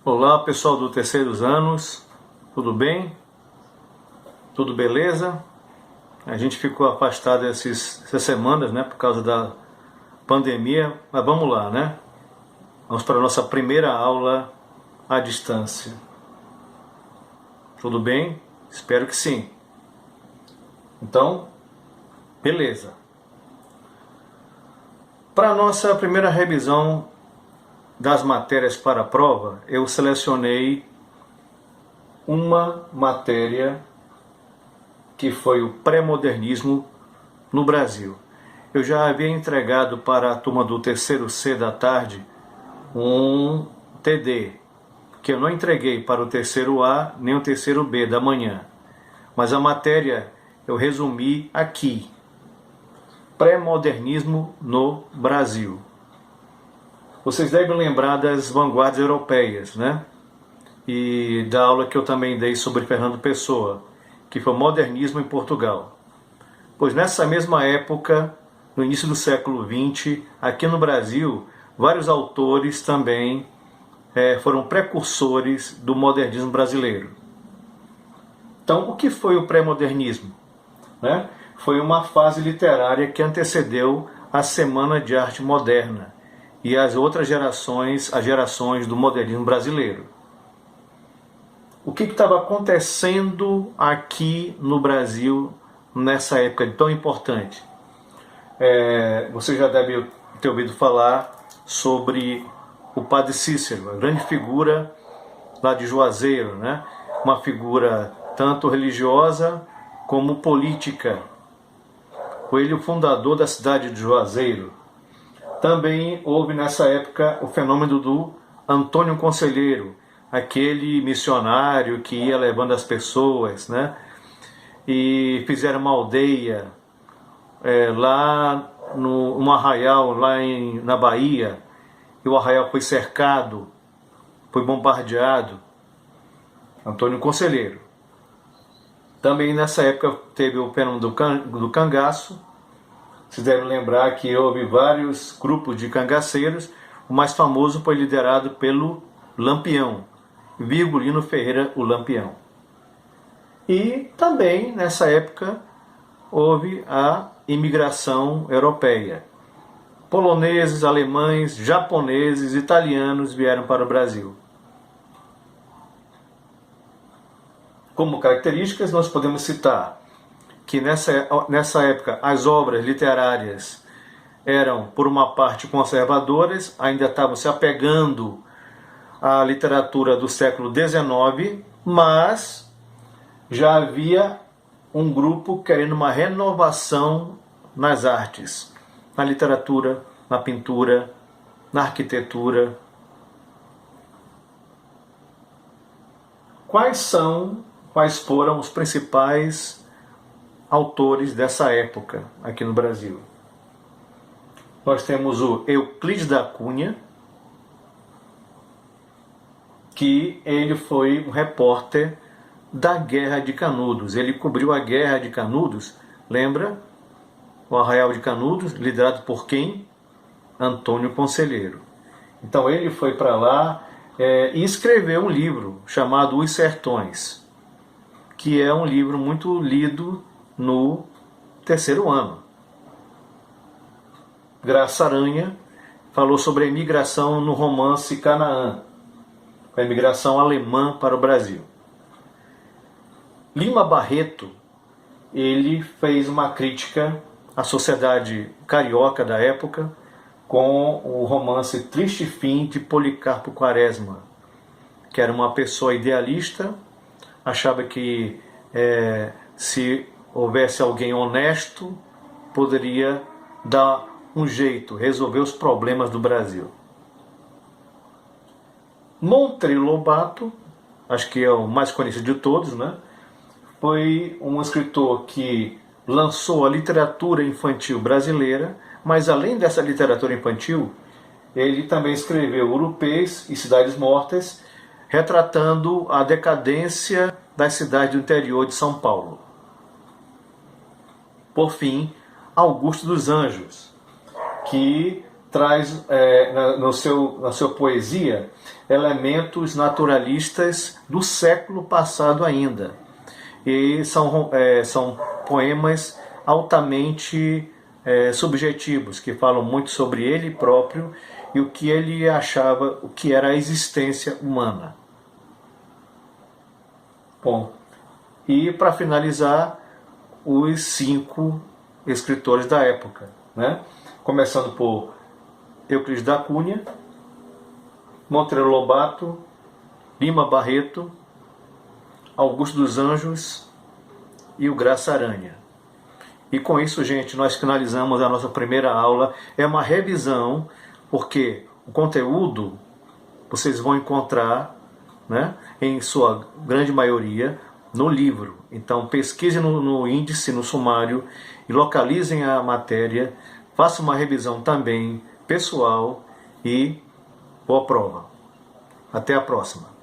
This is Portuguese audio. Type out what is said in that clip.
Olá pessoal do terceiros anos, tudo bem? Tudo beleza? A gente ficou afastado essas semanas, né, por causa da pandemia, mas vamos lá, né? Vamos para a nossa primeira aula à distância. Tudo bem? Espero que sim. Então, beleza. Para a nossa primeira revisão das matérias para a prova, eu selecionei uma matéria que foi o pré-modernismo no Brasil. Eu já havia entregado para a turma do terceiro C da tarde um TD, que eu não entreguei para o terceiro A nem o terceiro B da manhã. Mas a matéria eu resumi aqui: pré-modernismo no Brasil. Vocês devem lembrar das vanguardas europeias, né? E da aula que eu também dei sobre Fernando Pessoa, que foi o modernismo em Portugal. Pois nessa mesma época, no início do século XX, aqui no Brasil, vários autores também foram precursores do modernismo brasileiro. Então, o que foi o pré-modernismo? Né? Foi uma fase literária que antecedeu a Semana de Arte Moderna e as outras gerações, as gerações do modernismo brasileiro. O que estava acontecendo aqui no Brasil nessa época tão importante? Você já deve ter ouvido falar sobre o Padre Cícero, a grande figura lá de Juazeiro, né? Uma figura tanto religiosa como política. Foi ele o fundador da cidade de Juazeiro. Também houve nessa época o fenômeno do Antônio Conselheiro, aquele missionário que ia levando as pessoas, né? E fizeram uma aldeia lá no arraial, lá na Bahia, e o arraial foi cercado, foi bombardeado. Antônio Conselheiro. Também nessa época teve o fenômeno do cangaço. Vocês devem lembrar que houve vários grupos de cangaceiros. O mais famoso foi liderado pelo Lampião, Virgulino Ferreira, o Lampião. E também nessa época houve a imigração europeia. Poloneses, alemães, japoneses, italianos vieram para o Brasil. Como características, nós podemos citar que nessa época as obras literárias eram, por uma parte, conservadoras, ainda estavam se apegando à literatura do século XIX, mas já havia um grupo querendo uma renovação nas artes, na literatura, na pintura, na arquitetura. Quais foram os principais autores dessa época aqui no Brasil? Nós temos o Euclides da Cunha, que ele foi um repórter da Guerra de Canudos. Ele cobriu a Guerra de Canudos, lembra? O Arraial de Canudos, liderado por quem? Antônio Conselheiro. Então ele foi para lá e escreveu um livro chamado Os Sertões, que é um livro muito lido no terceiro ano. Graça Aranha falou sobre a imigração no romance Canaã, a imigração alemã para o Brasil. Lima Barreto, ele fez uma crítica à sociedade carioca da época com o romance Triste Fim de Policarpo Quaresma, que era uma pessoa idealista, achava que se houvesse alguém honesto, poderia dar um jeito, resolver os problemas do Brasil. Monteiro Lobato, acho que é o mais conhecido de todos, né? Foi um escritor que lançou a literatura infantil brasileira, mas além dessa literatura infantil, ele também escreveu Urupês e Cidades Mortas, retratando a decadência das cidades do interior de São Paulo. Por fim, Augusto dos Anjos, que traz na sua poesia elementos naturalistas do século passado ainda. E são poemas altamente subjetivos, que falam muito sobre ele próprio e o que ele achava, o que era a existência humana. Bom, e para finalizar, os 5 escritores da época, né? Começando por Euclides da Cunha, Monteiro Lobato, Lima Barreto, Augusto dos Anjos e o Graça Aranha. E com isso, gente, nós finalizamos a nossa primeira aula. É uma revisão, porque o conteúdo vocês vão encontrar, né, em sua grande maioria, no livro. Então pesquisem no índice, no sumário, e localizem a matéria, façam uma revisão também pessoal e boa prova. Até a próxima.